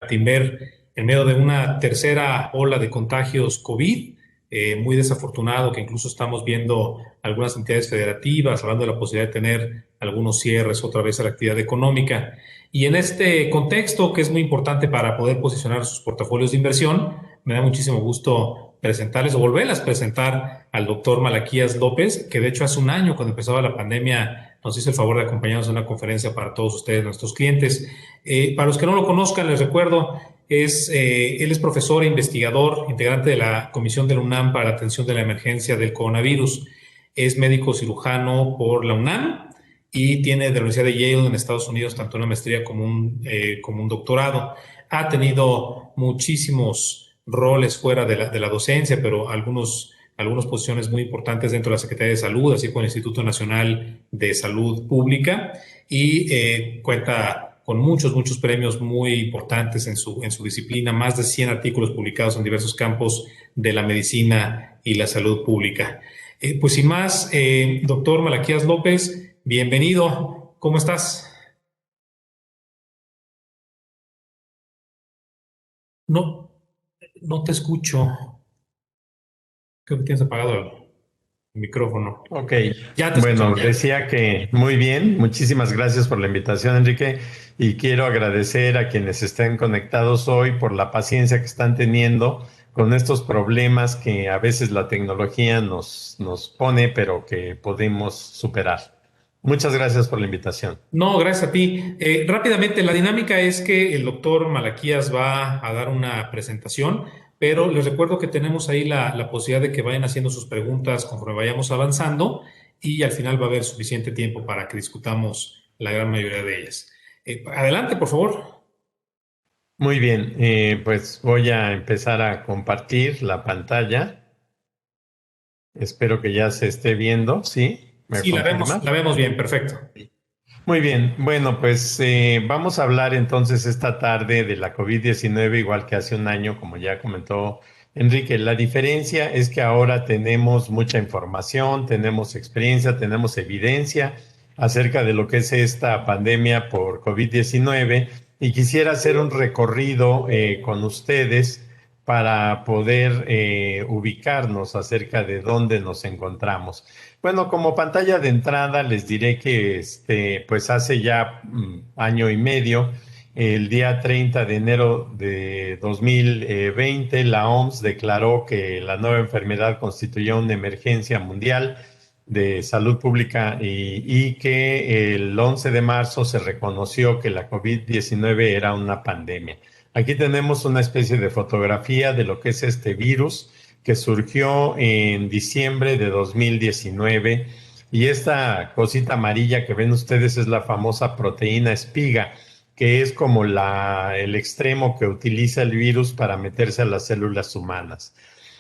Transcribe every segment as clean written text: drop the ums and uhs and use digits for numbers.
Timber en medio de una tercera ola de contagios COVID, muy desafortunado que incluso estamos viendo algunas entidades federativas hablando de la posibilidad de tener algunos cierres otra vez a la actividad económica. Y en este contexto, que es muy importante para poder posicionar sus portafolios de inversión, me da muchísimo gusto presentarles o volverles a presentar al doctor Malaquías López, que de hecho hace un año, cuando empezaba la pandemia, nos hizo el favor de acompañarnos en una conferencia para todos ustedes, nuestros clientes. Para los que no lo conozcan, les recuerdo, él es profesor e investigador, integrante de la Comisión de la UNAM para la atención de la emergencia del coronavirus. Es médico cirujano por la UNAM y tiene de la Universidad de Yale en Estados Unidos tanto una maestría como un doctorado. Ha tenido muchísimos roles fuera de la docencia, pero algunas posiciones muy importantes dentro de la Secretaría de Salud, así como el Instituto Nacional de Salud Pública, y cuenta con muchos premios muy importantes en su disciplina, más de 100 artículos publicados en diversos campos de la medicina y la salud pública. Pues sin más, doctor Malaquías López, bienvenido. ¿Cómo estás? No, no te escucho. Creo que tienes apagado el micrófono. Ok, Ya te bueno, escuchamos. decía que muy bien, muchísimas gracias por la invitación, Enrique, y quiero agradecer a quienes estén conectados hoy por la paciencia que están teniendo con estos problemas que a veces la tecnología nos pone, pero que podemos superar. Muchas gracias por la invitación. No, gracias a ti. Rápidamente, la dinámica es que el doctor Malaquías va a dar una presentación, pero les recuerdo que tenemos ahí la posibilidad de que vayan haciendo sus preguntas conforme vayamos avanzando y al final va a haber suficiente tiempo para que discutamos la gran mayoría de ellas. Adelante, por favor. Muy bien, pues voy a empezar a compartir la pantalla. Espero que ya se esté viendo, ¿sí? ¿Me Sí, confirma? la vemos bien, perfecto. Muy bien, bueno, pues vamos a hablar entonces esta tarde de la COVID-19, igual que hace un año, como ya comentó Enrique. La diferencia es que ahora tenemos mucha información, tenemos experiencia, tenemos evidencia acerca de lo que es esta pandemia por COVID-19 y quisiera hacer un recorrido con ustedes para poder ubicarnos acerca de dónde nos encontramos. Bueno, como pantalla de entrada les diré que pues hace ya año y medio, el día 30 de enero de 2020, la OMS declaró que la nueva enfermedad constituyó una emergencia mundial de salud pública y que el 11 de marzo se reconoció que la COVID-19 era una pandemia. Aquí tenemos una especie de fotografía de lo que es este virus que surgió en diciembre de 2019 y esta cosita amarilla que ven ustedes es la famosa proteína espiga, que es como el extremo que utiliza el virus para meterse a las células humanas.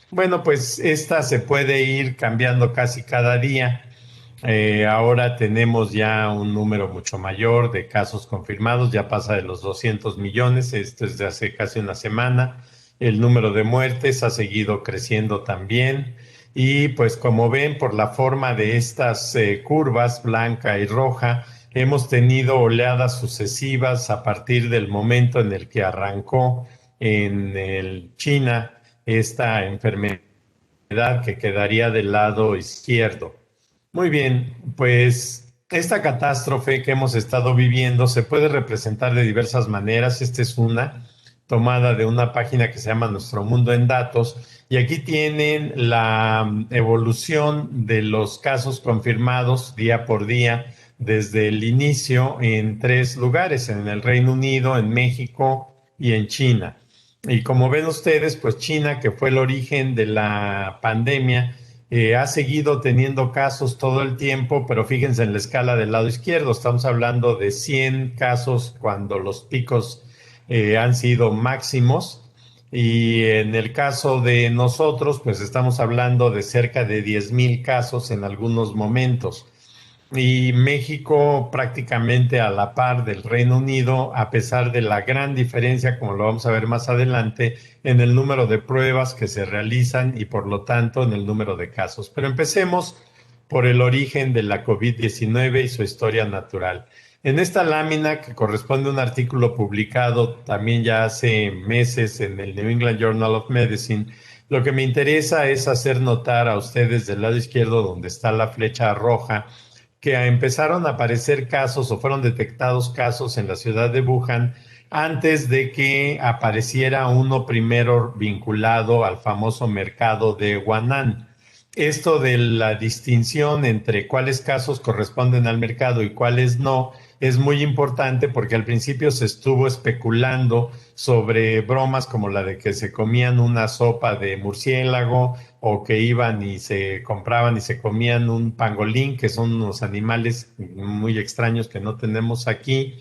Bueno, pues esta se puede ir cambiando casi cada día. Ahora tenemos ya un número mucho mayor de casos confirmados, ya pasa de los 200 millones, esto es de hace casi una semana. El número de muertes ha seguido creciendo también. Y pues como ven por la forma de estas curvas, blanca y roja, hemos tenido oleadas sucesivas a partir del momento en el que arrancó en China esta enfermedad que quedaría del lado izquierdo. Muy bien, pues esta catástrofe que hemos estado viviendo se puede representar de diversas maneras. Esta es una tomada de una página que se llama Nuestro Mundo en Datos y aquí tienen la evolución de los casos confirmados día por día desde el inicio en tres lugares, en el Reino Unido, en México y en China. Y como ven ustedes, pues China, que fue el origen de la pandemia, ha seguido teniendo casos todo el tiempo, pero fíjense en la escala del lado izquierdo, estamos hablando de 100 casos cuando los picos han sido máximos. Y en el caso de nosotros, pues estamos hablando de cerca de 10,000 casos en algunos momentos y México prácticamente a la par del Reino Unido, a pesar de la gran diferencia, como lo vamos a ver más adelante, en el número de pruebas que se realizan y por lo tanto en el número de casos. Pero empecemos por el origen de la COVID-19 y su historia natural. En esta lámina, que corresponde a un artículo publicado también ya hace meses en el New England Journal of Medicine, lo que me interesa es hacer notar a ustedes del lado izquierdo, donde está la flecha roja, que empezaron a aparecer casos o fueron detectados casos en la ciudad de Wuhan antes de que apareciera uno primero vinculado al famoso mercado de Huanan. Esto de la distinción entre cuáles casos corresponden al mercado y cuáles no es muy importante porque al principio se estuvo especulando sobre bromas como la de que se comían una sopa de murciélago o que iban y se compraban y se comían un pangolín, que son unos animales muy extraños que no tenemos aquí,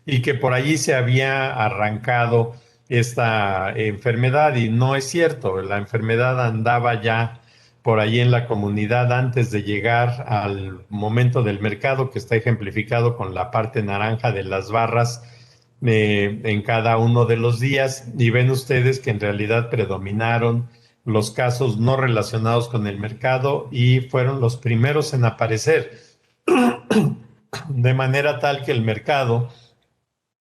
y que por allí se había arrancado esta enfermedad. Y no es cierto, la enfermedad andaba ya por allí en la comunidad antes de llegar al momento del mercado, que está ejemplificado con la parte naranja de las barras en cada uno de los días. Y ven ustedes que en realidad predominaron los casos no relacionados con el mercado y fueron los primeros en aparecer, de manera tal que el mercado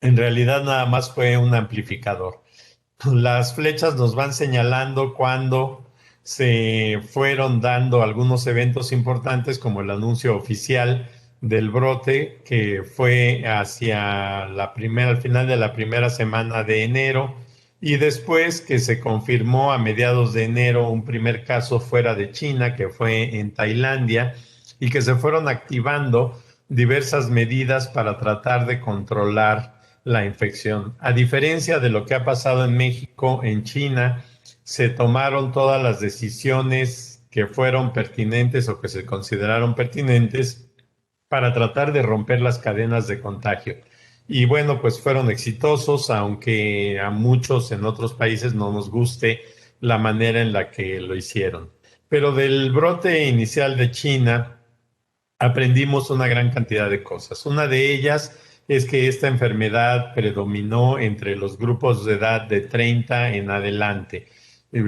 en realidad nada más fue un amplificador. Las flechas nos van señalando cuando se fueron dando algunos eventos importantes, como el anuncio oficial del brote, que fue hacia al final de la primera semana de enero, y después que se confirmó a mediados de enero un primer caso fuera de China, que fue en Tailandia, y que se fueron activando diversas medidas para tratar de controlar la infección. A diferencia de lo que ha pasado en México, en China se tomaron todas las decisiones que fueron pertinentes o que se consideraron pertinentes para tratar de romper las cadenas de contagio. Y bueno, pues fueron exitosos, aunque a muchos en otros países no nos guste la manera en la que lo hicieron. Pero del brote inicial de China aprendimos una gran cantidad de cosas. Una de ellas es que esta enfermedad predominó entre los grupos de edad de 30 en adelante.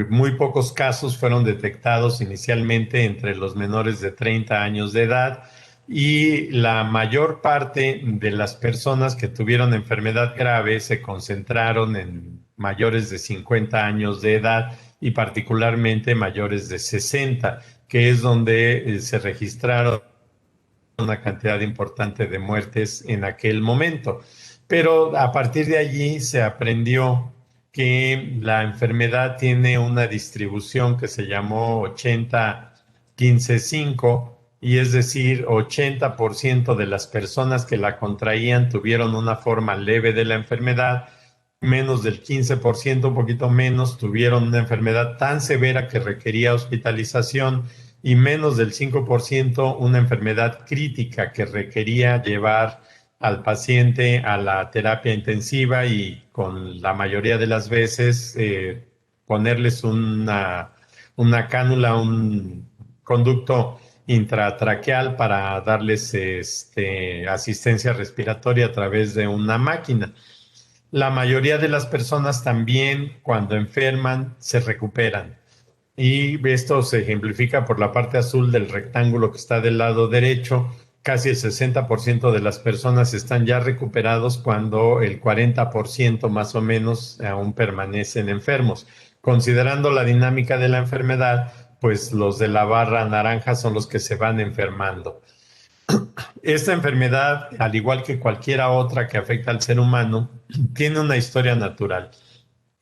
Muy pocos casos fueron detectados inicialmente entre los menores de 30 años de edad, y la mayor parte de las personas que tuvieron enfermedad grave se concentraron en mayores de 50 años de edad y particularmente mayores de 60, que es donde se registraron una cantidad importante de muertes en aquel momento. Pero a partir de allí se aprendió que la enfermedad tiene una distribución que se llamó 80-15-5, y es decir, 80% de las personas que la contraían tuvieron una forma leve de la enfermedad, menos del 15%, un poquito menos, tuvieron una enfermedad tan severa que requería hospitalización, y menos del 5% una enfermedad crítica que requería llevar al paciente a la terapia intensiva y con la mayoría de las veces ponerles una cánula, un conducto intratraqueal para darles asistencia respiratoria a través de una máquina. La mayoría de las personas también, cuando enferman, se recuperan. Y esto se ejemplifica por la parte azul del rectángulo que está del lado derecho. Casi el 60% de las personas están ya recuperados, cuando el 40% más o menos aún permanecen enfermos. Considerando la dinámica de la enfermedad, pues los de la barra naranja son los que se van enfermando. Esta enfermedad, al igual que cualquiera otra que afecta al ser humano, tiene una historia natural.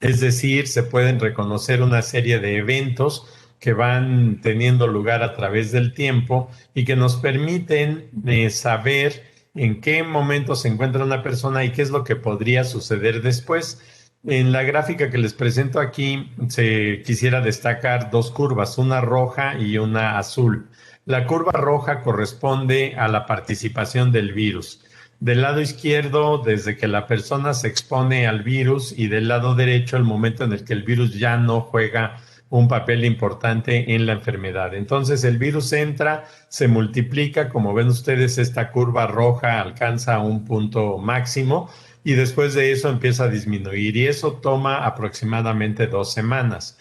Es decir, se pueden reconocer una serie de eventos que van teniendo lugar a través del tiempo y que nos permiten saber en qué momento se encuentra una persona y qué es lo que podría suceder después. En la gráfica que les presento aquí se quisiera destacar dos curvas, una roja y una azul. La curva roja corresponde a la participación del virus. Del lado izquierdo, desde que la persona se expone al virus, y del lado derecho, el momento en el que el virus ya no juega un papel importante en la enfermedad. Entonces el virus entra, se multiplica, como ven ustedes, esta curva roja alcanza un punto máximo y después de eso empieza a disminuir, y eso toma aproximadamente 2 semanas.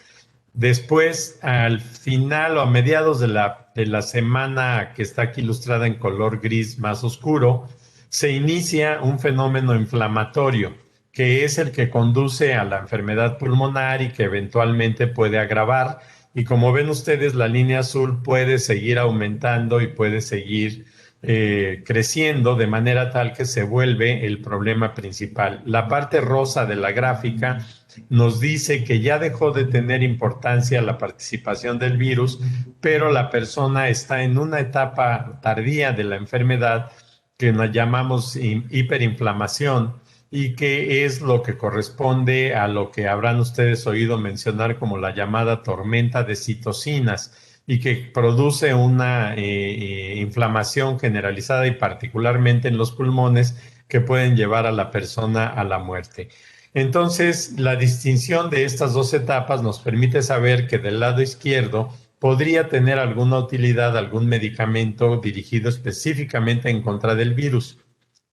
Después, al final o a mediados de la semana que está aquí ilustrada en color gris más oscuro, se inicia un fenómeno inflamatorio, que es el que conduce a la enfermedad pulmonar y que eventualmente puede agravar. Y como ven ustedes, la línea azul puede seguir aumentando y puede seguir creciendo de manera tal que se vuelve el problema principal. La parte rosa de la gráfica nos dice que ya dejó de tener importancia la participación del virus, pero la persona está en una etapa tardía de la enfermedad que nos llamamos hiperinflamación y que es lo que corresponde a lo que habrán ustedes oído mencionar como la llamada tormenta de citocinas y que produce una inflamación generalizada y particularmente en los pulmones que pueden llevar a la persona a la muerte. Entonces, la distinción de estas dos etapas nos permite saber que del lado izquierdo podría tener alguna utilidad algún medicamento dirigido específicamente en contra del virus,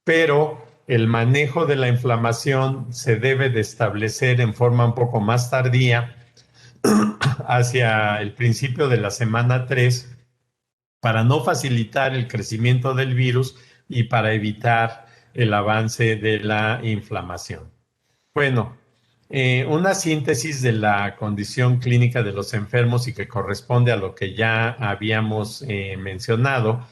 pero el manejo de la inflamación se debe de establecer en forma un poco más tardía, hacia el principio de la semana 3, para no facilitar el crecimiento del virus y para evitar el avance de la inflamación. Bueno, una síntesis de la condición clínica de los enfermos y que corresponde a lo que ya habíamos mencionado,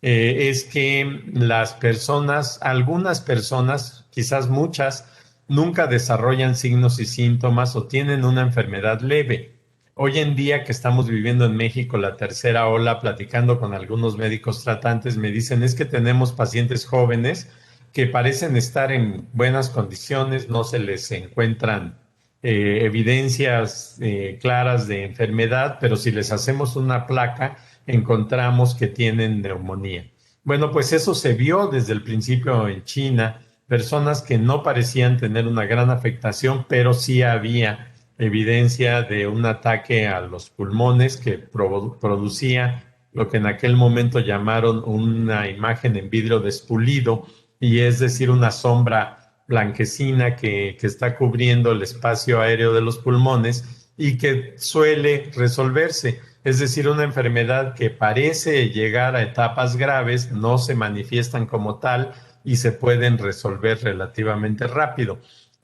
es que las personas, algunas personas, quizás muchas, nunca desarrollan signos y síntomas o tienen una enfermedad leve. Hoy en día que estamos viviendo en México la tercera ola, platicando con algunos médicos tratantes, me dicen es que tenemos pacientes jóvenes que parecen estar en buenas condiciones, no se les encuentran evidencias claras de enfermedad, pero si les hacemos una placa, encontramos que tienen neumonía. Bueno, pues eso se vio desde el principio en China, personas que no parecían tener una gran afectación, pero sí había evidencia de un ataque a los pulmones que producía lo que en aquel momento llamaron una imagen en vidrio despulido, y es decir, una sombra blanquecina que está cubriendo el espacio aéreo de los pulmones y que suele resolverse. Es decir, una enfermedad que parece llegar a etapas graves, no se manifiestan como tal y se pueden resolver relativamente rápido.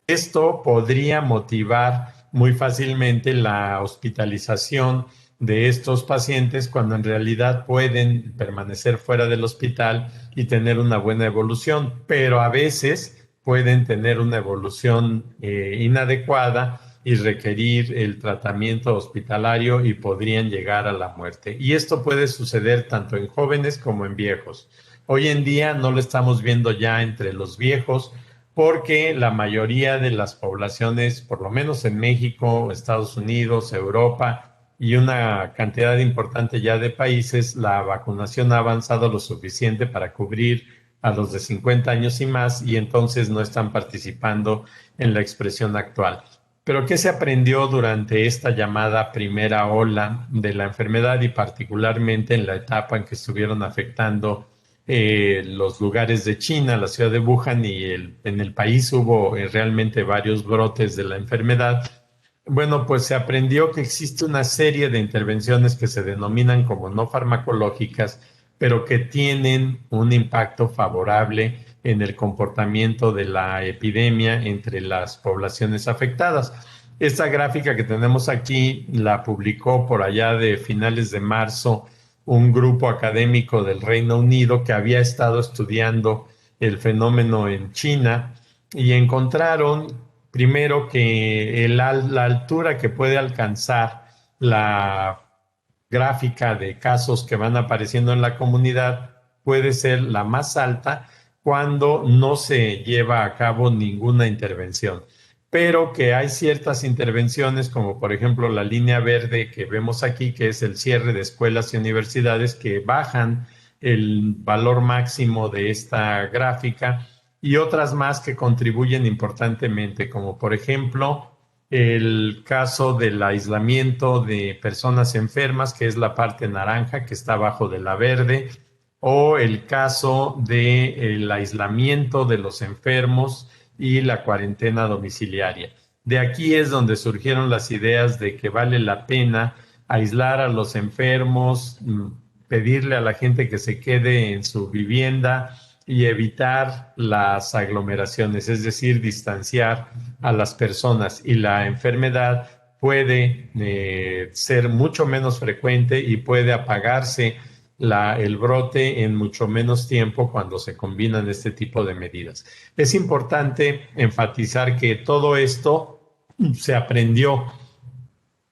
Esto podría motivar muy fácilmente la hospitalización de estos pacientes cuando en realidad pueden permanecer fuera del hospital y tener una buena evolución, pero a veces pueden tener una evolución inadecuada y requerir el tratamiento hospitalario y podrían llegar a la muerte. Y esto puede suceder tanto en jóvenes como en viejos. Hoy en día no lo estamos viendo ya entre los viejos porque la mayoría de las poblaciones, por lo menos en México, Estados Unidos, Europa y una cantidad importante ya de países, la vacunación ha avanzado lo suficiente para cubrir a los de 50 años y más y entonces no están participando en la expresión actual. Pero ¿qué se aprendió durante esta llamada primera ola de la enfermedad y particularmente en la etapa en que estuvieron afectando los lugares de China, la ciudad de Wuhan y en el país hubo realmente varios brotes de la enfermedad? Bueno, pues se aprendió que existe una serie de intervenciones que se denominan como no farmacológicas, pero que tienen un impacto favorable en el comportamiento de la epidemia entre las poblaciones afectadas. Esta gráfica que tenemos aquí la publicó por allá de finales de marzo un grupo académico del Reino Unido que había estado estudiando el fenómeno en China y encontraron primero que la altura que puede alcanzar la gráfica de casos que van apareciendo en la comunidad puede ser la más alta cuando no se lleva a cabo ninguna intervención, pero que hay ciertas intervenciones como por ejemplo la línea verde que vemos aquí, que es el cierre de escuelas y universidades, que bajan el valor máximo de esta gráfica, y otras más que contribuyen importantemente, como por ejemplo el caso del aislamiento de personas enfermas, que es la parte naranja que está abajo de la verde, o el caso del aislamiento de los enfermos y la cuarentena domiciliaria. De aquí es donde surgieron las ideas de que vale la pena aislar a los enfermos, pedirle a la gente que se quede en su vivienda y evitar las aglomeraciones, es decir, distanciar a las personas, y la enfermedad puede ser mucho menos frecuente y puede apagarse el brote en mucho menos tiempo cuando se combinan este tipo de medidas. Es importante enfatizar que todo esto se aprendió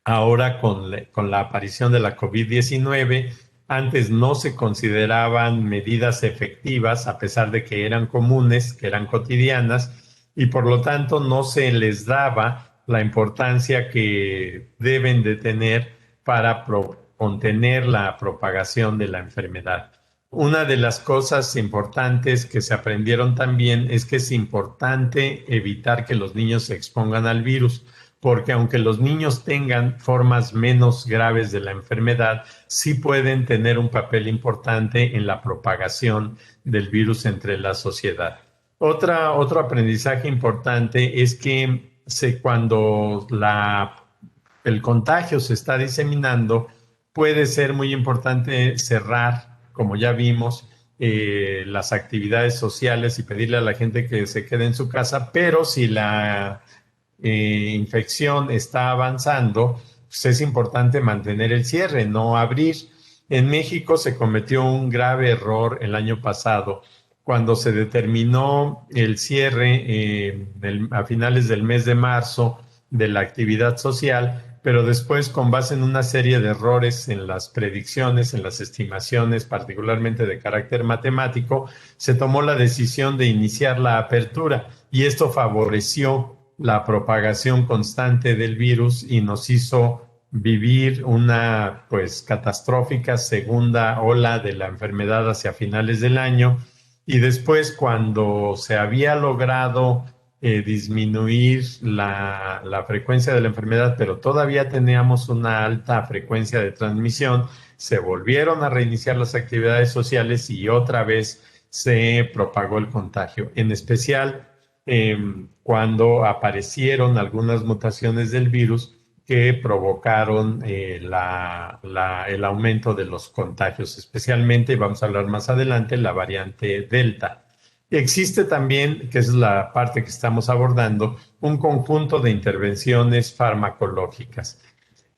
ahora con la aparición de la COVID-19. Antes no se consideraban medidas efectivas, a pesar de que eran comunes, que eran cotidianas, y por lo tanto no se les daba la importancia que deben de tener para contener la propagación de la enfermedad. Una de las cosas importantes que se aprendieron también es que es importante evitar que los niños se expongan al virus, porque aunque los niños tengan formas menos graves de la enfermedad, sí pueden tener un papel importante en la propagación del virus entre la sociedad. Otro aprendizaje importante es que cuando el contagio se está diseminando, puede ser muy importante cerrar, como ya vimos, las actividades sociales y pedirle a la gente que se quede en su casa, pero si la infección está avanzando, pues es importante mantener el cierre, no abrir. En México se cometió un grave error el año pasado cuando se determinó el cierre a finales del mes de marzo de la actividad social, pero después, con base en una serie de errores en las predicciones, en las estimaciones, particularmente de carácter matemático, se tomó la decisión de iniciar la apertura, y esto favoreció la propagación constante del virus y nos hizo vivir una pues catastrófica segunda ola de la enfermedad hacia finales del año. Y después, cuando se había logrado disminuir la frecuencia de la enfermedad, pero todavía teníamos una alta frecuencia de transmisión, se volvieron a reiniciar las actividades sociales y otra vez se propagó el contagio. En especial, cuando aparecieron algunas mutaciones del virus que provocaron el aumento de los contagios, especialmente, vamos a hablar más adelante, la variante Delta. Existe también, que es la parte que estamos abordando, un conjunto de intervenciones farmacológicas.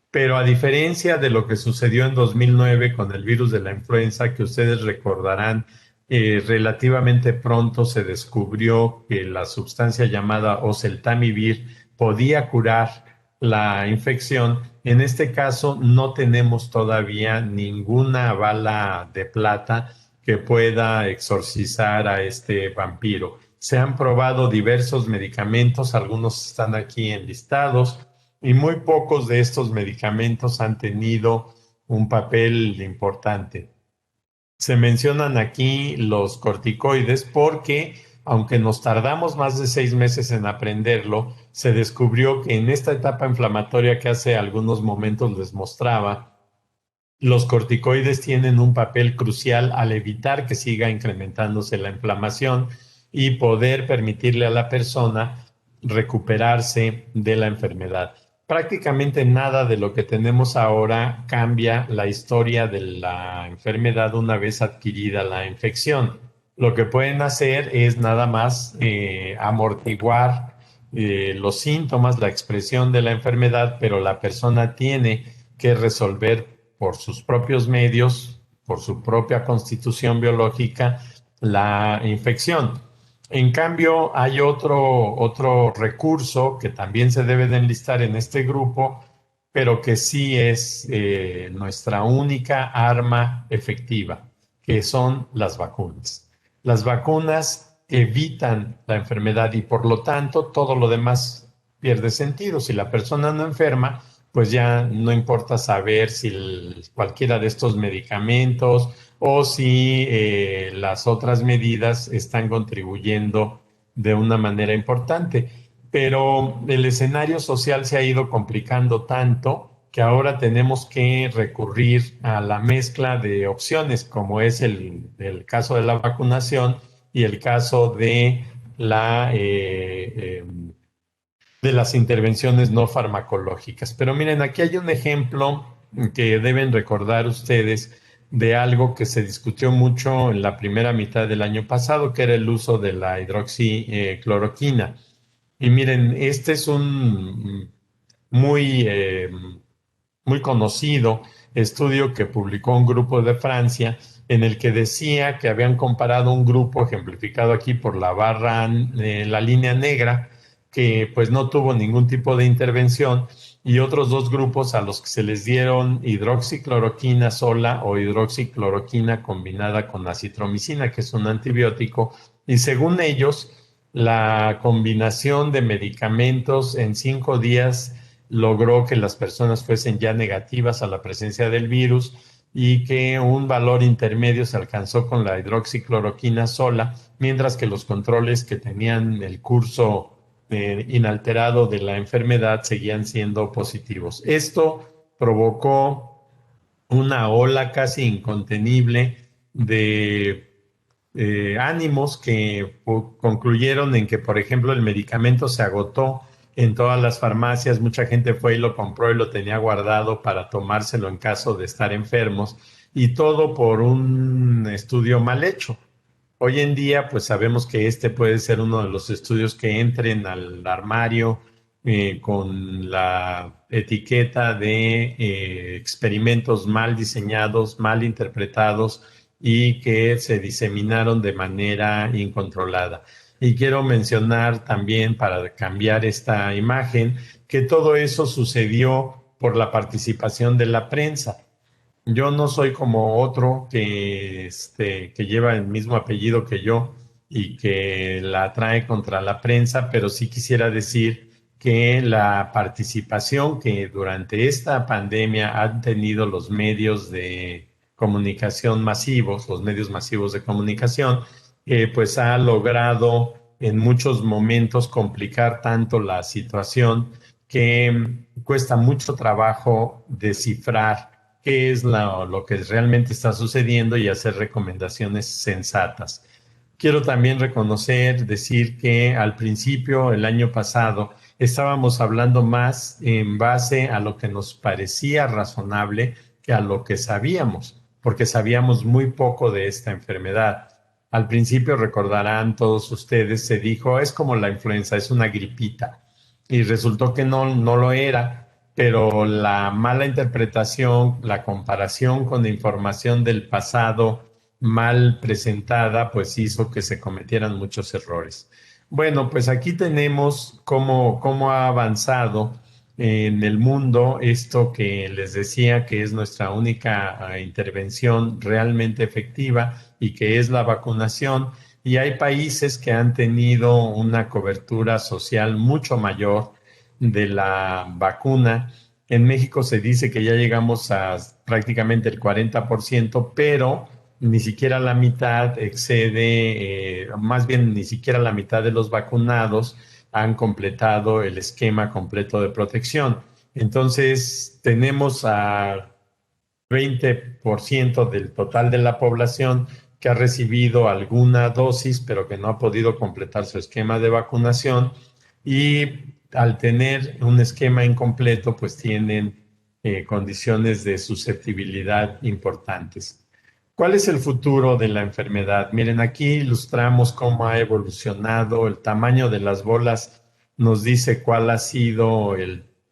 Pero a diferencia de lo que sucedió en 2009 con el virus de la influenza, que ustedes recordarán, relativamente pronto se descubrió que la sustancia llamada oseltamivir podía curar la infección. En este caso no tenemos todavía ninguna bala de plata que pueda exorcizar a este vampiro. Se han probado diversos medicamentos, algunos están aquí enlistados, y muy pocos de estos medicamentos han tenido un papel importante. Se mencionan aquí los corticoides porque, aunque nos tardamos más de 6 meses en aprenderlo, se descubrió que en esta etapa inflamatoria que hace algunos momentos les mostraba, los corticoides tienen un papel crucial al evitar que siga incrementándose la inflamación y poder permitirle a la persona recuperarse de la enfermedad. Prácticamente nada de lo que tenemos ahora cambia la historia de la enfermedad una vez adquirida la infección. Lo que pueden hacer es nada más amortiguar los síntomas, la expresión de la enfermedad, pero la persona tiene que resolver por sus propios medios, por su propia constitución biológica, la infección. En cambio, hay otro recurso que también se debe de enlistar en este grupo, pero que sí es nuestra única arma efectiva, que son las vacunas. Las vacunas evitan la enfermedad y por lo tanto todo lo demás pierde sentido. Si la persona no enferma, pues ya no importa saber si cualquiera de estos medicamentos o si las otras medidas están contribuyendo de una manera importante. Pero el escenario social se ha ido complicando tanto que ahora tenemos que recurrir a la mezcla de opciones, como es el caso de la vacunación y el caso de las intervenciones no farmacológicas. Pero miren, aquí hay un ejemplo que deben recordar ustedes de algo que se discutió mucho en la primera mitad del año pasado, que era el uso de la hidroxicloroquina. Y miren, este es un muy, muy conocido estudio que publicó un grupo de Francia en el que decía que habían comparado un grupo ejemplificado aquí por la barra, la línea negra, que pues no tuvo ningún tipo de intervención, y otros dos grupos a los que se les dieron hidroxicloroquina sola o hidroxicloroquina combinada con acitromicina, que es un antibiótico, y según ellos, la combinación de medicamentos en 5 días logró que las personas fuesen ya negativas a la presencia del virus y que un valor intermedio se alcanzó con la hidroxicloroquina sola, mientras que los controles que tenían el curso inalterado de la enfermedad seguían siendo positivos. Esto provocó una ola casi incontenible de ánimos que concluyeron en que, por ejemplo, el medicamento se agotó en todas las farmacias, mucha gente fue y lo compró y lo tenía guardado para tomárselo en caso de estar enfermos, y todo por un estudio mal hecho. Hoy en día, pues sabemos que este puede ser uno de los estudios que entren al armario con la etiqueta de experimentos mal diseñados, mal interpretados y que se diseminaron de manera incontrolada. Y quiero mencionar también, para cambiar esta imagen, que todo eso sucedió por la participación de la prensa. Yo no soy como otro que lleva el mismo apellido que yo y que la trae contra la prensa, pero sí quisiera decir que la participación que durante esta pandemia han tenido los medios de comunicación masivos, los medios masivos de comunicación, pues ha logrado en muchos momentos complicar tanto la situación que cuesta mucho trabajo descifrar qué es lo que realmente está sucediendo y hacer recomendaciones sensatas. Quiero también reconocer, decir que al principio, el año pasado, estábamos hablando más en base a lo que nos parecía razonable que a lo que sabíamos, porque sabíamos muy poco de esta enfermedad. Al principio, recordarán todos ustedes, se dijo, es como la influenza, es una gripita. Y resultó que no, no lo era, pero la mala interpretación, la comparación con la información del pasado mal presentada, pues hizo que se cometieran muchos errores. Bueno, pues aquí tenemos cómo ha avanzado en el mundo esto que les decía que es nuestra única intervención realmente efectiva y que es la vacunación. Y hay países que han tenido una cobertura social mucho mayor de la vacuna. En México se dice que ya llegamos a prácticamente el 40%, pero ni siquiera la mitad excede, más bien ni siquiera la mitad de los vacunados han completado el esquema completo de protección. Entonces, tenemos a 20% del total de la población que ha recibido alguna dosis, pero que no ha podido completar su esquema de vacunación, y al tener un esquema incompleto, pues tienen condiciones de susceptibilidad importantes. ¿Cuál es el futuro de la enfermedad? Miren, aquí ilustramos cómo ha evolucionado el tamaño de las bolas, nos dice cuál ha sido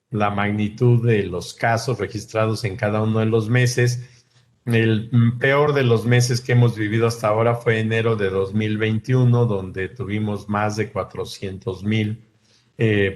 la magnitud de los casos registrados en cada uno de los meses. El peor de los meses que hemos vivido hasta ahora fue enero de 2021, donde tuvimos más de 400,000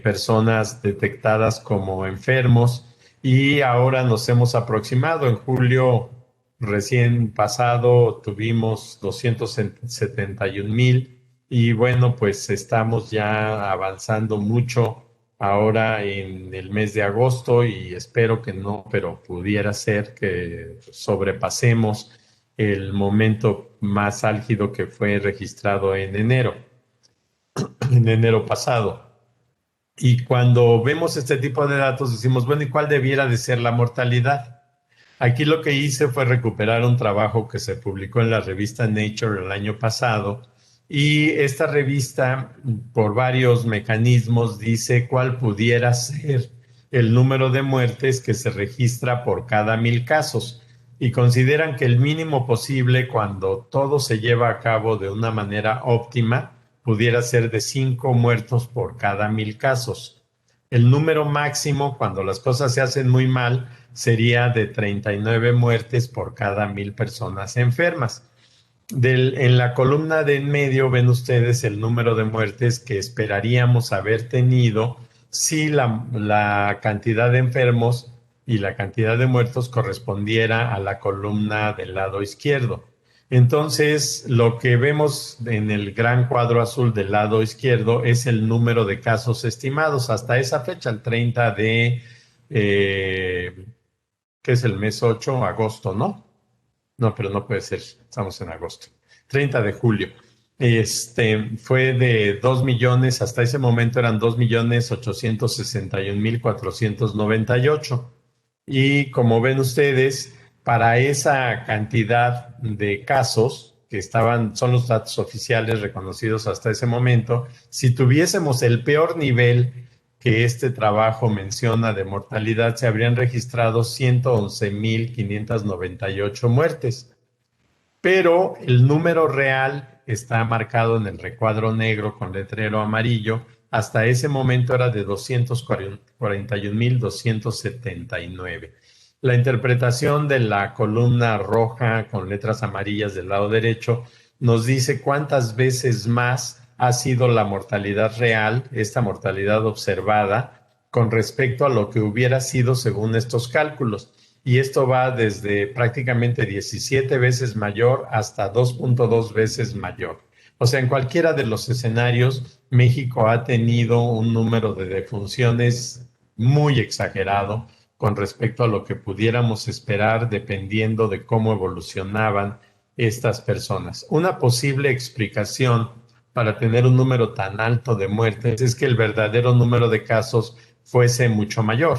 personas detectadas como enfermos, y ahora nos hemos aproximado. En julio recién pasado tuvimos 271,000, y bueno, pues estamos ya avanzando mucho ahora en el mes de agosto, y espero que no, pero pudiera ser que sobrepasemos el momento más álgido que fue registrado en enero pasado. Y cuando vemos este tipo de datos decimos, bueno, ¿y cuál debiera de ser la mortalidad? Aquí lo que hice fue recuperar un trabajo que se publicó en la revista Nature el año pasado, y esta revista, por varios mecanismos, dice cuál pudiera ser el número de muertes que se registra por cada 1,000 casos. y consideran que el mínimo posible cuando todo se lleva a cabo de una manera óptima pudiera ser de 5 muertos por cada 1,000 casos. El número máximo cuando las cosas se hacen muy mal sería de 39 muertes por cada 1,000 personas enfermas. En la columna de en medio ven ustedes el número de muertes que esperaríamos haber tenido si la cantidad de enfermos y la cantidad de muertos correspondiera a la columna del lado izquierdo. Entonces, lo que vemos en el gran cuadro azul del lado izquierdo es el número de casos estimados hasta esa fecha, el 30 de, ¿qué es el mes 8? Agosto, ¿no? No, pero no puede ser, estamos en agosto. 30 de julio. Fue de 2 millones, hasta ese momento eran 2,861,498. Y como ven ustedes, para esa cantidad de casos que son los datos oficiales reconocidos hasta ese momento, si tuviésemos el peor nivel que este trabajo menciona de mortalidad, se habrían registrado 111,598 muertes. Pero el número real está marcado en el recuadro negro con letrero amarillo. Hasta ese momento era de 241,279. La interpretación de la columna roja con letras amarillas del lado derecho nos dice cuántas veces más ha sido la mortalidad real, esta mortalidad observada, con respecto a lo que hubiera sido según estos cálculos. Y esto va desde prácticamente 17 veces mayor hasta 2.2 veces mayor. O sea, en cualquiera de los escenarios, México ha tenido un número de defunciones muy exagerado con respecto a lo que pudiéramos esperar dependiendo de cómo evolucionaban estas personas. Una posible explicación para tener un número tan alto de muertes es que el verdadero número de casos fuese mucho mayor.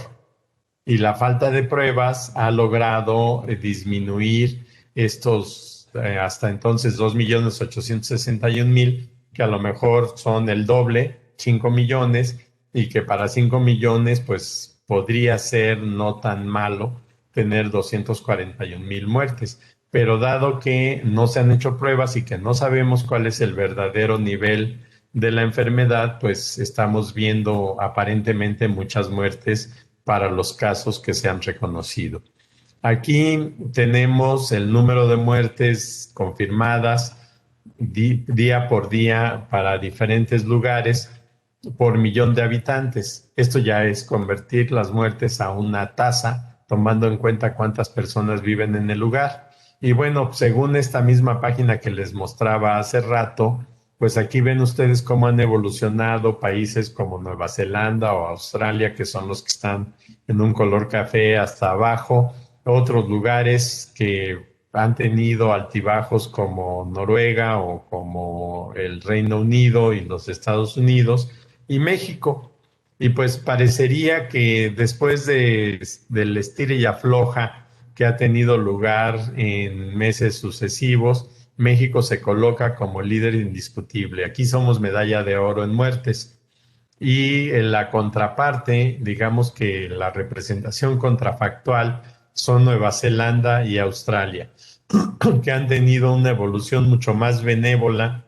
Y la falta de pruebas ha logrado disminuir estos hasta entonces 2,861,000, que a lo mejor son el doble, 5 millones, y que para 5 millones pues podría ser no tan malo tener 241,000 muertes. Pero dado que no se han hecho pruebas y que no sabemos cuál es el verdadero nivel de la enfermedad, pues estamos viendo aparentemente muchas muertes para los casos que se han reconocido. Aquí tenemos el número de muertes confirmadas día por día para diferentes lugares por millón de habitantes. Esto ya es convertir las muertes a una tasa, tomando en cuenta cuántas personas viven en el lugar. Y bueno, según esta misma página que les mostraba hace rato, pues aquí ven ustedes cómo han evolucionado países como Nueva Zelanda o Australia, que son los que están en un color café hasta abajo, otros lugares que han tenido altibajos como Noruega o como el Reino Unido y los Estados Unidos y México. Y pues parecería que después del estira y afloja que ha tenido lugar en meses sucesivos, México se coloca como líder indiscutible. Aquí somos medalla de oro en muertes. Y en la contraparte, digamos que la representación contrafactual son Nueva Zelanda y Australia, que han tenido una evolución mucho más benévola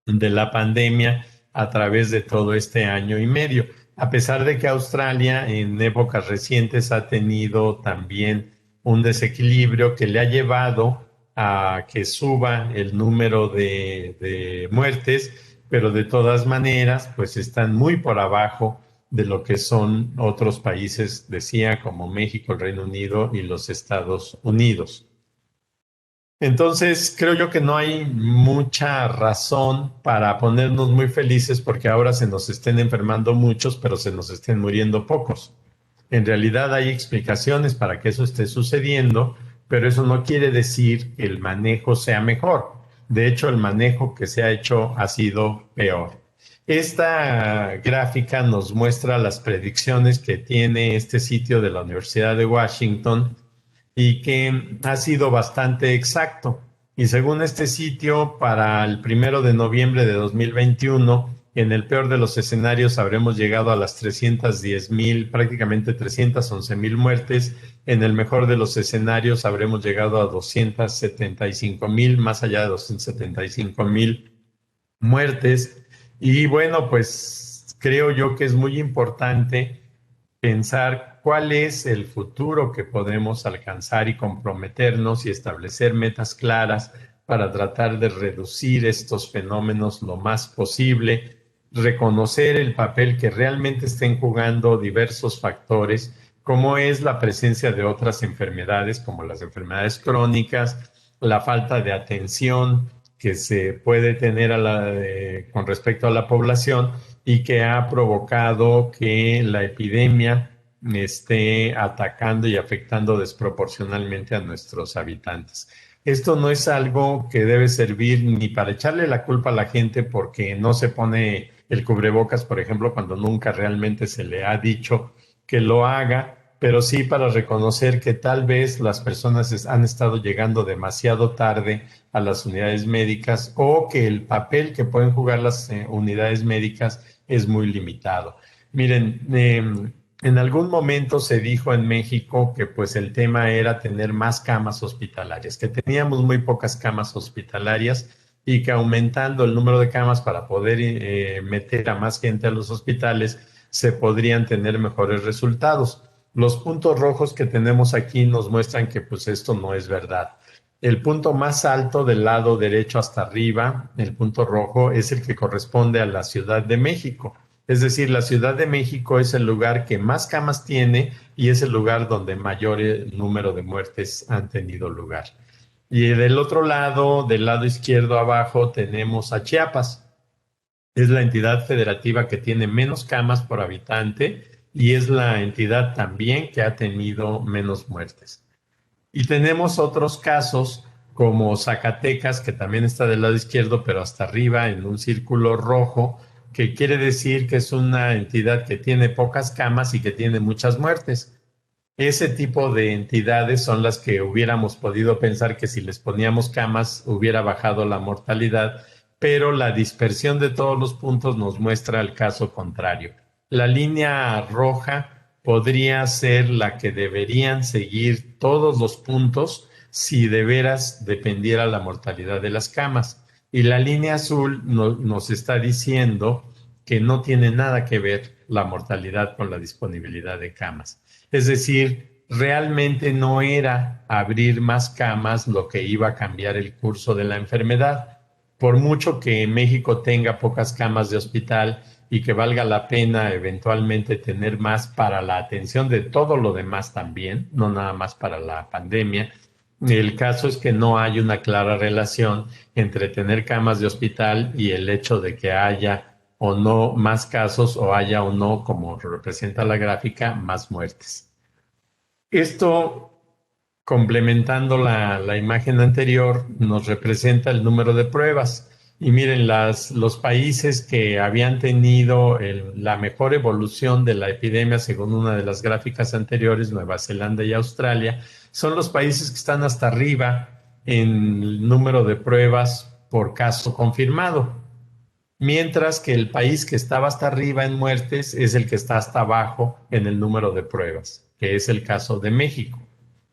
de la pandemia a través de todo este año y medio. A pesar de que Australia en épocas recientes ha tenido también un desequilibrio que le ha llevado a que suba el número de muertes, pero de todas maneras, pues están muy por abajo de lo que son otros países, decía, como México, el Reino Unido y los Estados Unidos. Entonces, creo yo que no hay mucha razón para ponernos muy felices porque ahora se nos estén enfermando muchos, pero se nos estén muriendo pocos. En realidad hay explicaciones para que eso esté sucediendo, pero eso no quiere decir que el manejo sea mejor. De hecho, el manejo que se ha hecho ha sido peor. Esta gráfica nos muestra las predicciones que tiene este sitio de la Universidad de Washington y que ha sido bastante exacto. Y según este sitio, para el 1 de noviembre de 2021, En el peor de los escenarios habremos llegado a las 310,000, prácticamente 311,000 muertes. En el mejor de los escenarios habremos llegado a 275,000, más allá de 275,000 muertes. Y bueno, pues creo yo que es muy importante pensar cuál es el futuro que podemos alcanzar y comprometernos y establecer metas claras para tratar de reducir estos fenómenos lo más posible, reconocer el papel que realmente estén jugando diversos factores, como es la presencia de otras enfermedades, como las enfermedades crónicas, la falta de atención que se puede tener con respecto a la población y que ha provocado que la epidemia esté atacando y afectando desproporcionalmente a nuestros habitantes. Esto no es algo que debe servir ni para echarle la culpa a la gente porque no se pone el cubrebocas, por ejemplo, cuando nunca realmente se le ha dicho que lo haga, pero sí para reconocer que tal vez las personas han estado llegando demasiado tarde a las unidades médicas o que el papel que pueden jugar las unidades médicas es muy limitado. Miren, en algún momento se dijo en México que pues el tema era tener más camas hospitalarias, que teníamos muy pocas camas hospitalarias y que aumentando el número de camas para poder meter a más gente a los hospitales se podrían tener mejores resultados. Los puntos rojos que tenemos aquí nos muestran que pues esto no es verdad. El punto más alto del lado derecho hasta arriba, el punto rojo, es el que corresponde a la Ciudad de México. Es decir, la Ciudad de México es el lugar que más camas tiene y es el lugar donde mayor número de muertes han tenido lugar. Y del otro lado, del lado izquierdo abajo, tenemos a Chiapas. Es la entidad federativa que tiene menos camas por habitante y es la entidad también que ha tenido menos muertes. Y tenemos otros casos como Zacatecas, que también está del lado izquierdo, pero hasta arriba en un círculo rojo, que quiere decir que es una entidad que tiene pocas camas y que tiene muchas muertes. Ese tipo de entidades son las que hubiéramos podido pensar que si les poníamos camas hubiera bajado la mortalidad, pero la dispersión de todos los puntos nos muestra el caso contrario. La línea roja podría ser la que deberían seguir todos los puntos si de veras dependiera la mortalidad de las camas. Y la línea azul nos está diciendo que no tiene nada que ver la mortalidad con la disponibilidad de camas. Es decir, realmente no era abrir más camas lo que iba a cambiar el curso de la enfermedad. Por mucho que México tenga pocas camas de hospital y que valga la pena eventualmente tener más para la atención de todo lo demás también, no nada más para la pandemia, el caso es que no hay una clara relación entre tener camas de hospital y el hecho de que haya o no más casos o haya o no, como representa la gráfica, más muertes. Esto, complementando la imagen anterior, nos representa el número de pruebas. Y miren, los países que habían tenido la mejor evolución de la epidemia, según una de las gráficas anteriores, Nueva Zelanda y Australia, son los países que están hasta arriba en el número de pruebas por caso confirmado, mientras que el país que estaba hasta arriba en muertes es el que está hasta abajo en el número de pruebas, que es el caso de México.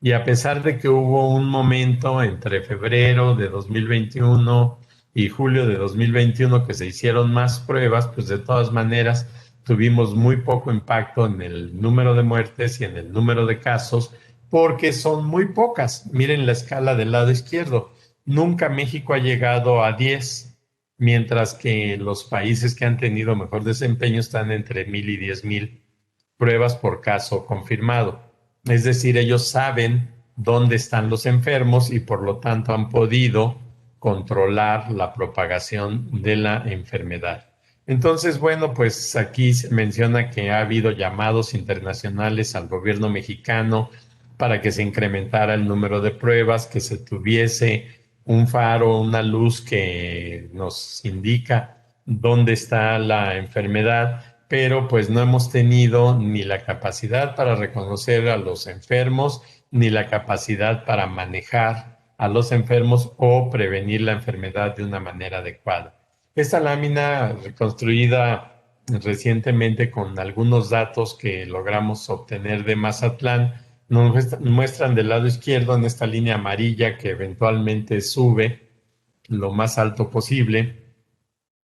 Y a pesar de que hubo un momento entre febrero de 2021 y julio de 2021 que se hicieron más pruebas, pues de todas maneras tuvimos muy poco impacto en el número de muertes y en el número de casos, porque son muy pocas. Miren la escala del lado izquierdo. Nunca México ha llegado a 10, mientras que los países que han tenido mejor desempeño están entre 1,000 y 10,000 pruebas por caso confirmado. Es decir, ellos saben dónde están los enfermos y por lo tanto han podido controlar la propagación de la enfermedad. Entonces, bueno, pues aquí se menciona que ha habido llamados internacionales al gobierno mexicano para que se incrementara el número de pruebas, que se tuviese un faro, una luz que nos indica dónde está la enfermedad, pero pues no hemos tenido ni la capacidad para reconocer a los enfermos, ni la capacidad para manejar a los enfermos o prevenir la enfermedad de una manera adecuada. Esta lámina reconstruida recientemente con algunos datos que logramos obtener de Mazatlán nos muestran del lado izquierdo en esta línea amarilla que eventualmente sube lo más alto posible,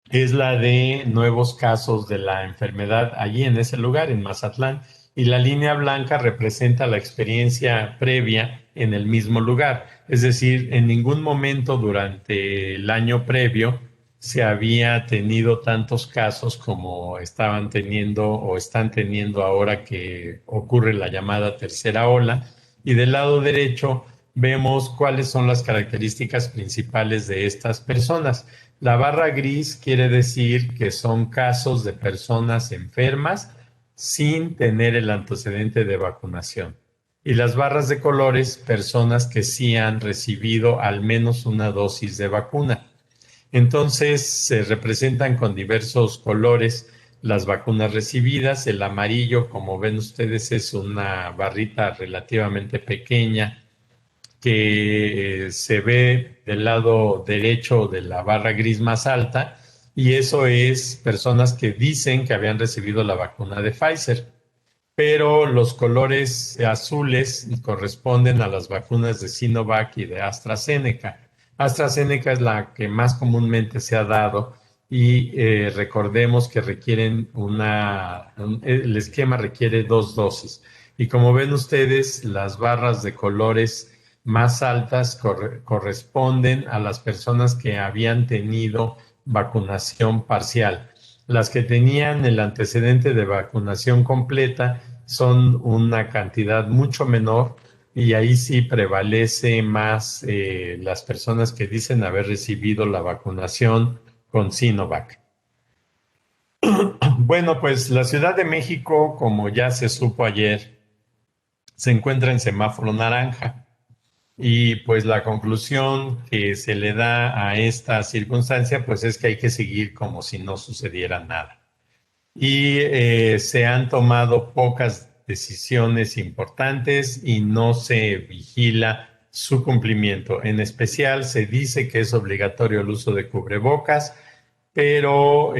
es la de nuevos casos de la enfermedad allí en ese lugar, en Mazatlán, y la línea blanca representa la experiencia previa en el mismo lugar. Es decir, en ningún momento durante el año previo se había tenido tantos casos como estaban teniendo o están teniendo ahora que ocurre la llamada tercera ola. Y del lado derecho vemos cuáles son las características principales de estas personas. La barra gris quiere decir que son casos de personas enfermas sin tener el antecedente de vacunación. Y las barras de colores, personas que sí han recibido al menos una dosis de vacuna. Entonces se representan con diversos colores las vacunas recibidas. El amarillo, como ven ustedes, es una barrita relativamente pequeña que se ve del lado derecho de la barra gris más alta, y eso es personas que dicen que habían recibido la vacuna de Pfizer, pero los colores azules corresponden a las vacunas de Sinovac y de AstraZeneca. AstraZeneca es la que más comúnmente se ha dado y recordemos que el esquema requiere 2 dosis. Y como ven ustedes, las barras de colores más altas corresponden a las personas que habían tenido vacunación parcial. Las que tenían el antecedente de vacunación completa son una cantidad mucho menor, y ahí sí prevalece más las personas que dicen haber recibido la vacunación con Sinovac. Bueno, pues la Ciudad de México, como ya se supo ayer, se encuentra en semáforo naranja. Y pues la conclusión que se le da a esta circunstancia, pues es que hay que seguir como si no sucediera nada. Y se han tomado pocas decisiones importantes y no se vigila su cumplimiento. En especial se dice que es obligatorio el uso de cubrebocas, pero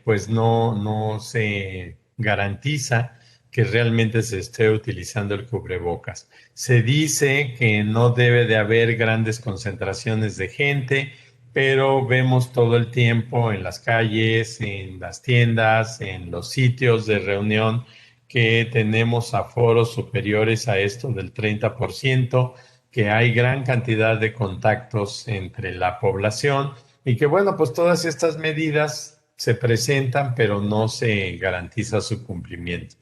pues no se garantiza que realmente se esté utilizando el cubrebocas. Se dice que no debe de haber grandes concentraciones de gente, pero vemos todo el tiempo en las calles, en las tiendas, en los sitios de reunión, que tenemos aforos superiores a esto del 30%, que hay gran cantidad de contactos entre la población y que bueno, pues todas estas medidas se presentan, pero no se garantiza su cumplimiento.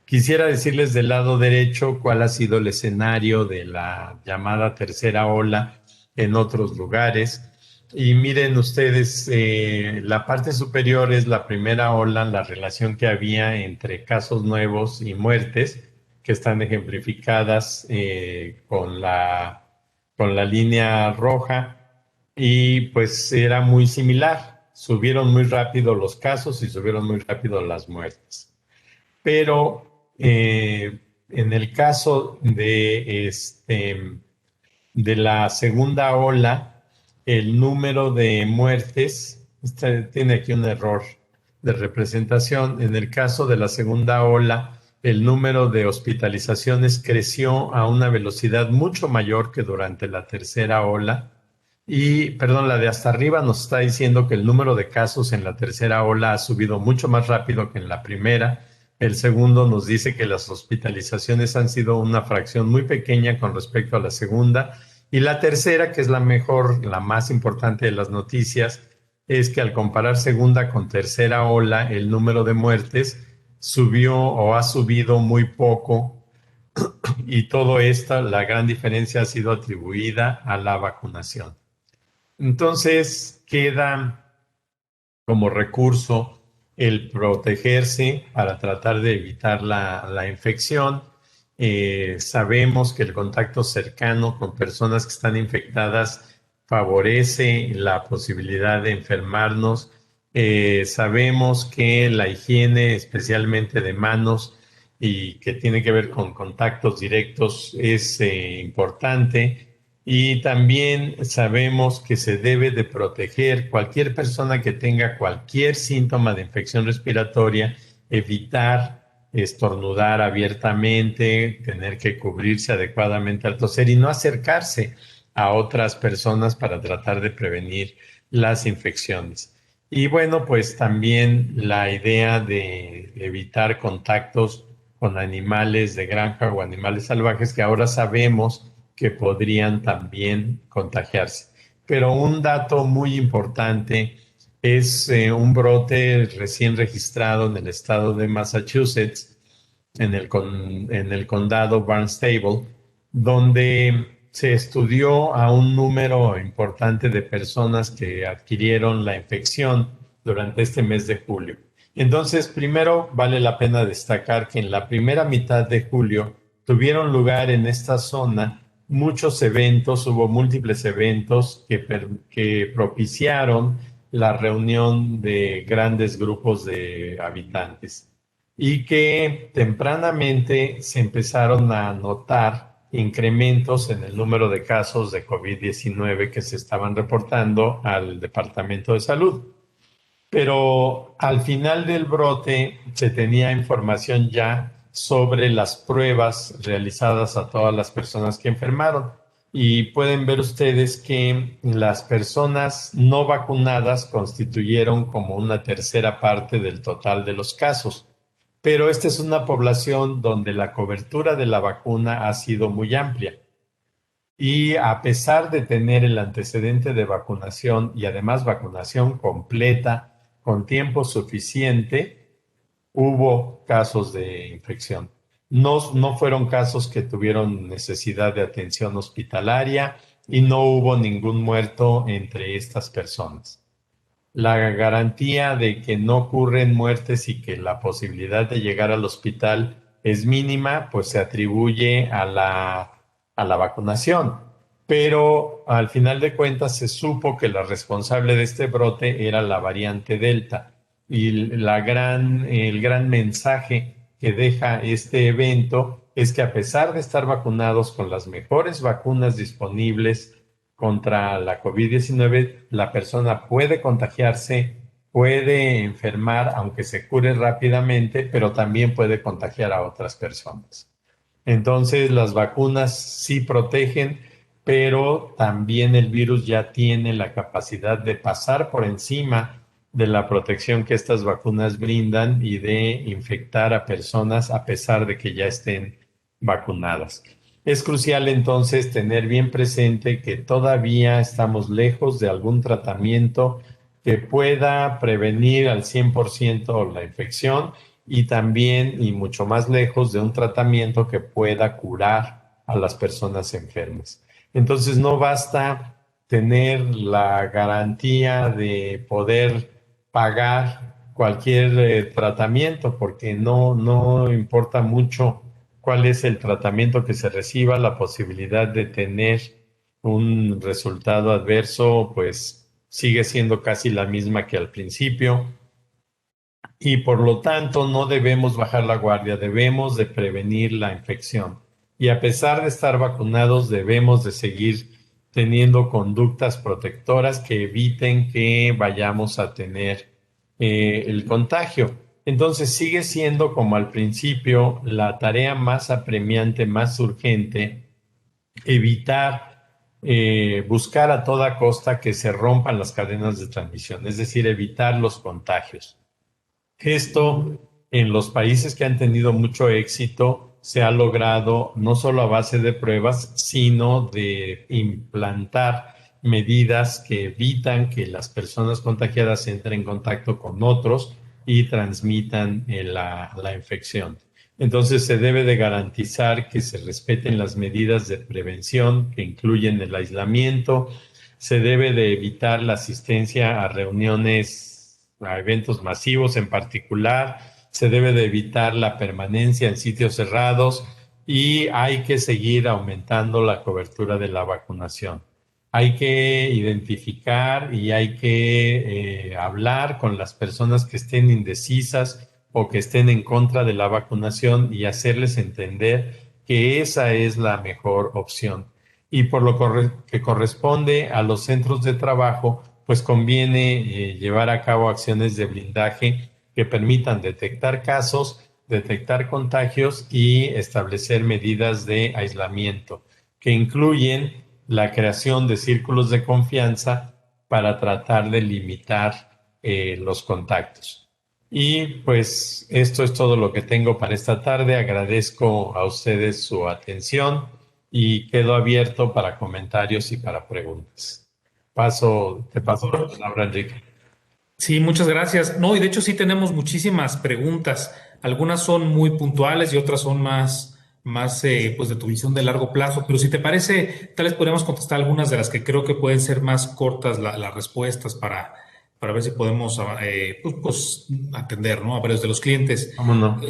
Quisiera decirles del lado derecho cuál ha sido el escenario de la llamada tercera ola en otros lugares. Y miren ustedes, la parte superior es la primera ola, la relación que había entre casos nuevos y muertes, que están ejemplificadas con la línea roja, y pues era muy similar. Subieron muy rápido los casos y subieron muy rápido las muertes. Pero en el caso de la segunda ola, el número de muertes, tiene aquí un error de representación. En el caso de la segunda ola, el número de hospitalizaciones creció a una velocidad mucho mayor que durante la tercera ola. Y, perdón, la de hasta arriba nos está diciendo que el número de casos en la tercera ola ha subido mucho más rápido que en la primera. El segundo nos dice que las hospitalizaciones han sido una fracción muy pequeña con respecto a la segunda. Y la tercera, que es la mejor, la más importante de las noticias, es que al comparar segunda con tercera ola, el número de muertes subió o ha subido muy poco, y todo esto, la gran diferencia ha sido atribuida a la vacunación. Entonces queda como recurso el protegerse para tratar de evitar la infección. Sabemos que el contacto cercano con personas que están infectadas favorece la posibilidad de enfermarnos. Sabemos que la higiene, especialmente de manos, y que tiene que ver con contactos directos, es importante. Y también sabemos que se debe de proteger cualquier persona que tenga cualquier síntoma de infección respiratoria, evitar estornudar abiertamente, tener que cubrirse adecuadamente al toser y no acercarse a otras personas para tratar de prevenir las infecciones. Y bueno, pues también la idea de evitar contactos con animales de granja o animales salvajes que ahora sabemos que podrían también contagiarse. Pero un dato muy importante es un brote recién registrado en el estado de Massachusetts, en el condado Barnstable, donde se estudió a un número importante de personas que adquirieron la infección durante este mes de julio. Entonces, primero vale la pena destacar que en la primera mitad de julio tuvieron lugar en esta zona muchos eventos, hubo múltiples eventos que propiciaron la reunión de grandes grupos de habitantes y que tempranamente se empezaron a notar incrementos en el número de casos de COVID-19 que se estaban reportando al Departamento de Salud. Pero al final del brote se tenía información ya sobre las pruebas realizadas a todas las personas que enfermaron. Y pueden ver ustedes que las personas no vacunadas constituyeron como una tercera parte del total de los casos. Pero esta es una población donde la cobertura de la vacuna ha sido muy amplia. Y a pesar de tener el antecedente de vacunación y además vacunación completa con tiempo suficiente, hubo casos de infección. No fueron casos que tuvieron necesidad de atención hospitalaria y no hubo ningún muerto entre estas personas. La garantía de que no ocurren muertes y que la posibilidad de llegar al hospital es mínima, pues se atribuye a la vacunación. Pero al final de cuentas se supo que la responsable de este brote era la variante Delta. Y el gran mensaje que deja este evento es que a pesar de estar vacunados con las mejores vacunas disponibles, contra la COVID-19, la persona puede contagiarse, puede enfermar, aunque se cure rápidamente, pero también puede contagiar a otras personas. Entonces, las vacunas sí protegen, pero también el virus ya tiene la capacidad de pasar por encima de la protección que estas vacunas brindan y de infectar a personas a pesar de que ya estén vacunadas. Es crucial entonces tener bien presente que todavía estamos lejos de algún tratamiento que pueda prevenir al 100% la infección y también y mucho más lejos de un tratamiento que pueda curar a las personas enfermas. Entonces no basta tener la garantía de poder pagar cualquier tratamiento porque no importa mucho cuál es el tratamiento que se reciba, la posibilidad de tener un resultado adverso, pues sigue siendo casi la misma que al principio y por lo tanto no debemos bajar la guardia, debemos de prevenir la infección. Y a pesar de estar vacunados, debemos de seguir teniendo conductas protectoras que eviten que vayamos a tener el contagio. Entonces sigue siendo como al principio la tarea más apremiante, más urgente, evitar, buscar a toda costa que se rompan las cadenas de transmisión, es decir, evitar los contagios. Esto en los países que han tenido mucho éxito se ha logrado no solo a base de pruebas, sino de implantar medidas que evitan que las personas contagiadas entren en contacto con otros y transmitan la infección. Entonces se debe de garantizar que se respeten las medidas de prevención que incluyen el aislamiento, se debe de evitar la asistencia a reuniones, a eventos masivos en particular, se debe de evitar la permanencia en sitios cerrados y hay que seguir aumentando la cobertura de la vacunación. Hay que identificar y hay que hablar con las personas que estén indecisas o que estén en contra de la vacunación y hacerles entender que esa es la mejor opción. y por lo que corresponde a los centros de trabajo, pues conviene llevar a cabo acciones de blindaje que permitan detectar casos, detectar contagios y establecer medidas de aislamiento, que incluyen la creación de círculos de confianza para tratar de limitar los contactos. Y pues esto es todo lo que tengo para esta tarde. Agradezco a ustedes su atención y quedo abierto para comentarios y para preguntas. Te paso la palabra, Enrique. Sí, muchas gracias. No, y de hecho sí tenemos muchísimas preguntas. Algunas son muy puntuales y otras son más pues de tu visión de largo plazo. Pero si te parece, tal vez podríamos contestar algunas de las que creo que pueden ser más cortas las respuestas para ver si podemos pues, atender, ¿no? A varios de los clientes. ¿Cómo no?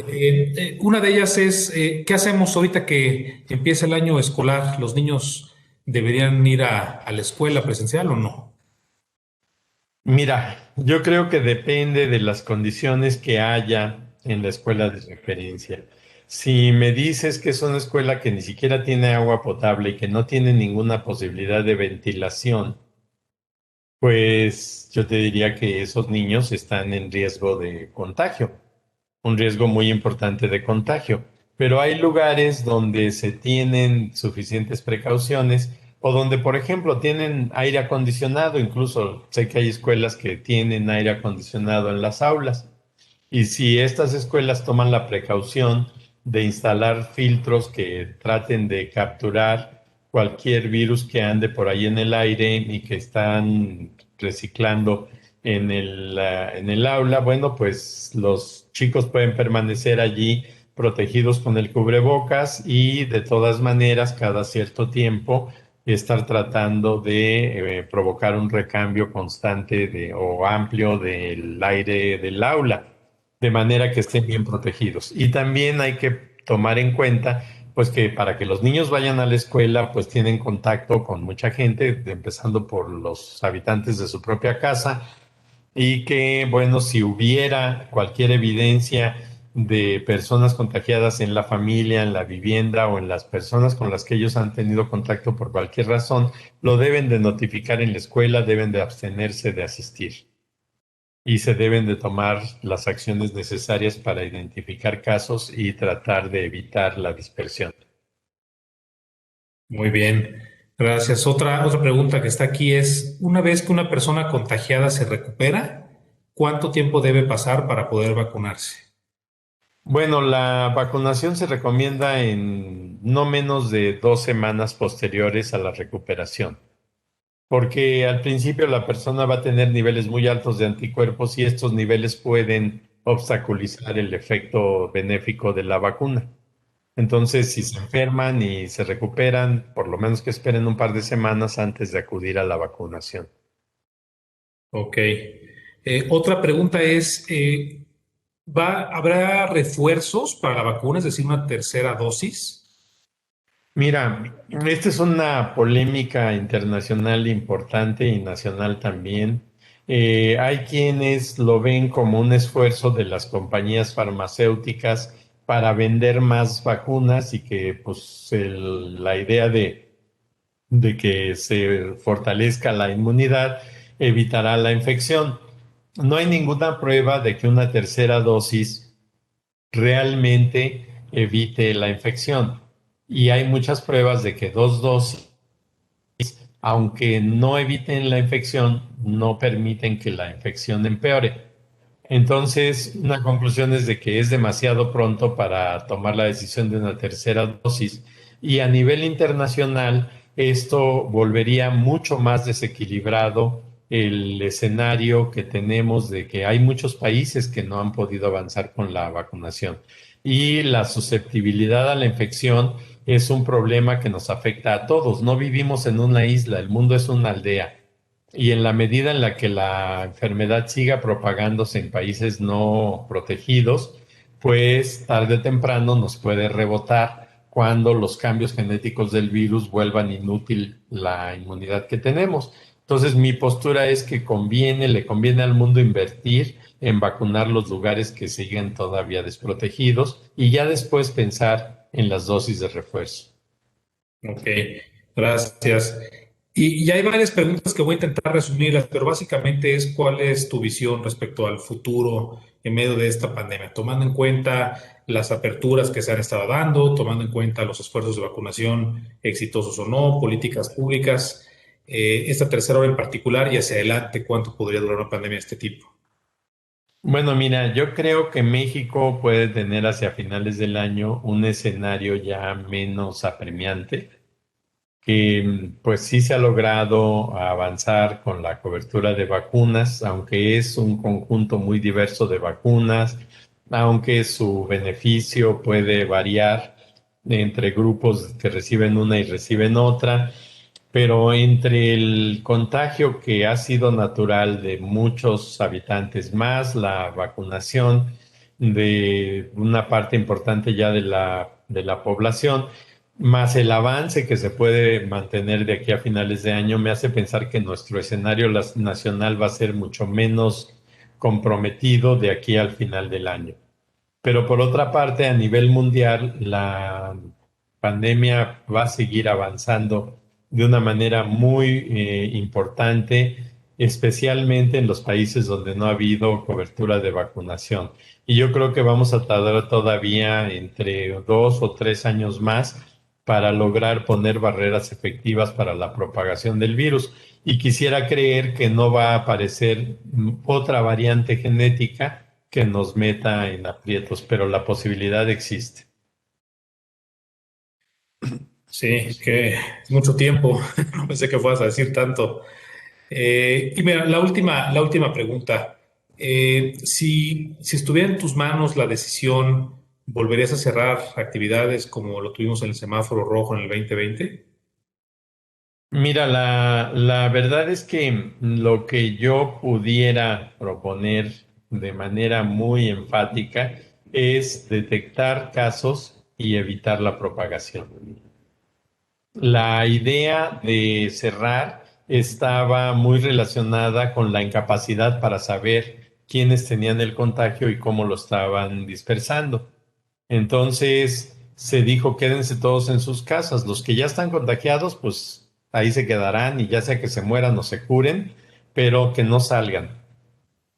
Una de ellas es, ¿qué hacemos ahorita que empieza el año escolar? ¿Los niños deberían ir a la escuela presencial o no? Mira, yo creo que depende de las condiciones que haya en la escuela de referencia. Si me dices que es una escuela que ni siquiera tiene agua potable y que no tiene ninguna posibilidad de ventilación, pues yo te diría que esos niños están en riesgo de contagio, un riesgo muy importante de contagio. Pero hay lugares donde se tienen suficientes precauciones o donde, por ejemplo, tienen aire acondicionado. Incluso sé que hay escuelas que tienen aire acondicionado en las aulas. Y si estas escuelas toman la precaución de instalar filtros que traten de capturar cualquier virus que ande por ahí en el aire y que están reciclando en el aula, bueno, pues los chicos pueden permanecer allí protegidos con el cubrebocas y de todas maneras cada cierto tiempo estar tratando de provocar un recambio constante o amplio del aire del aula de manera que estén bien protegidos. Y también hay que tomar en cuenta, pues que para que los niños vayan a la escuela, pues tienen contacto con mucha gente, empezando por los habitantes de su propia casa, y que, bueno, si hubiera cualquier evidencia de personas contagiadas en la familia, en la vivienda o en las personas con las que ellos han tenido contacto por cualquier razón, lo deben de notificar en la escuela, deben de abstenerse de asistir y se deben de tomar las acciones necesarias para identificar casos y tratar de evitar la dispersión. Muy bien, gracias. Otra pregunta que está aquí es, una vez que una persona contagiada se recupera, ¿cuánto tiempo debe pasar para poder vacunarse? Bueno, la vacunación se recomienda en no menos de 2 semanas posteriores a la recuperación, porque al principio la persona va a tener niveles muy altos de anticuerpos y estos niveles pueden obstaculizar el efecto benéfico de la vacuna. Entonces, si se enferman y se recuperan, por lo menos que esperen un par de semanas antes de acudir a la vacunación. Ok. Otra pregunta es, ¿habrá refuerzos para la vacuna, es decir, una tercera dosis? Mira, esta es una polémica internacional importante y nacional también. Hay quienes lo ven como un esfuerzo de las compañías farmacéuticas para vender más vacunas y que pues la idea de que se fortalezca la inmunidad evitará la infección. No hay ninguna prueba de que una tercera dosis realmente evite la infección. Y hay muchas pruebas de que 2 dosis, aunque no eviten la infección, no permiten que la infección empeore. Entonces, una conclusión es de que es demasiado pronto para tomar la decisión de una tercera dosis y a nivel internacional esto volvería mucho más desequilibrado el escenario que tenemos de que hay muchos países que no han podido avanzar con la vacunación y la susceptibilidad a la infección es un problema que nos afecta a todos. No vivimos en una isla, el mundo es una aldea. Y en la medida en la que la enfermedad siga propagándose en países no protegidos, pues tarde o temprano nos puede rebotar cuando los cambios genéticos del virus vuelvan inútil la inmunidad que tenemos. Entonces, mi postura es que le conviene al mundo invertir en vacunar los lugares que siguen todavía desprotegidos y ya después pensar en las dosis de refuerzo. Ok. Gracias. Y hay varias preguntas que voy a intentar resumirlas, pero básicamente es cuál es tu visión respecto al futuro en medio de esta pandemia, tomando en cuenta las aperturas que se han estado dando, tomando en cuenta los esfuerzos de vacunación exitosos o no, políticas públicas, esta tercera hora en particular y hacia adelante, ¿cuánto podría durar una pandemia de este tipo? Bueno, mira, yo creo que México puede tener hacia finales del año un escenario ya menos apremiante, que pues sí se ha logrado avanzar con la cobertura de vacunas, aunque es un conjunto muy diverso de vacunas, aunque su beneficio puede variar entre grupos que reciben una y reciben otra. Pero entre el contagio que ha sido natural de muchos habitantes, más la vacunación de una parte importante ya de la población, más el avance que se puede mantener de aquí a finales de año, me hace pensar que nuestro escenario nacional va a ser mucho menos comprometido de aquí al final del año. Pero por otra parte, a nivel mundial, la pandemia va a seguir avanzando de una manera muy importante, especialmente en los países donde no ha habido cobertura de vacunación. Y yo creo que vamos a tardar todavía entre 2 o 3 años más para lograr poner barreras efectivas para la propagación del virus. Y quisiera creer que no va a aparecer otra variante genética que nos meta en aprietos, pero la posibilidad existe. Sí, que es mucho tiempo, no pensé que fueras a decir tanto. Y mira, la última pregunta. Si estuviera en tus manos la decisión, ¿volverías a cerrar actividades como lo tuvimos en el semáforo rojo en el 2020? Mira, la verdad es que lo que yo pudiera proponer de manera muy enfática es detectar casos y evitar la propagación. La idea de cerrar estaba muy relacionada con la incapacidad para saber quiénes tenían el contagio y cómo lo estaban dispersando. Entonces se dijo, quédense todos en sus casas. Los que ya están contagiados, pues ahí se quedarán y ya sea que se mueran o se curen, pero que no salgan,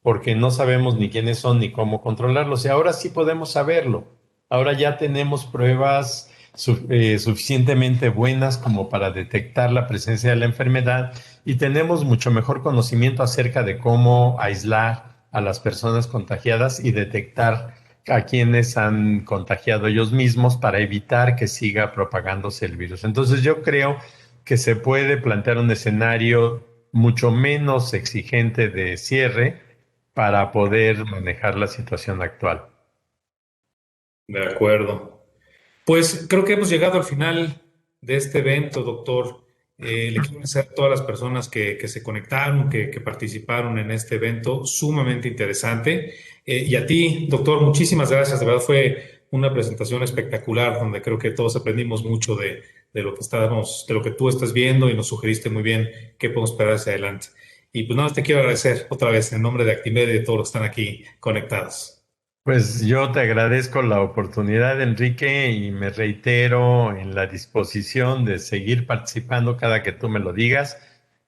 porque no sabemos ni quiénes son ni cómo controlarlos. Y ahora sí podemos saberlo. Ahora ya tenemos pruebas suficientemente buenas como para detectar la presencia de la enfermedad y tenemos mucho mejor conocimiento acerca de cómo aislar a las personas contagiadas y detectar a quienes han contagiado ellos mismos para evitar que siga propagándose el virus. Entonces yo creo que se puede plantear un escenario mucho menos exigente de cierre para poder manejar la situación actual. De acuerdo. Pues creo que hemos llegado al final de este evento, doctor. Le quiero agradecer a todas las personas que se conectaron, que participaron en este evento, sumamente interesante. Y a ti, doctor, muchísimas gracias. De verdad fue una presentación espectacular, donde creo que todos aprendimos mucho de lo que estábamos, de lo que tú estás viendo y nos sugeriste muy bien qué podemos esperar hacia adelante. Y pues nada, más te quiero agradecer otra vez en nombre de Actimed y de todos los que están aquí conectados. Pues yo te agradezco la oportunidad, Enrique, y me reitero en la disposición de seguir participando cada que tú me lo digas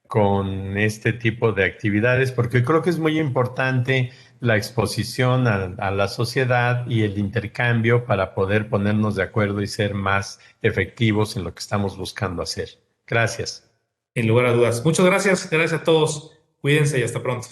con este tipo de actividades, porque creo que es muy importante la exposición a la sociedad y el intercambio para poder ponernos de acuerdo y ser más efectivos en lo que estamos buscando hacer. Gracias. Sin lugar a dudas. Muchas gracias. Gracias a todos. Cuídense y hasta pronto.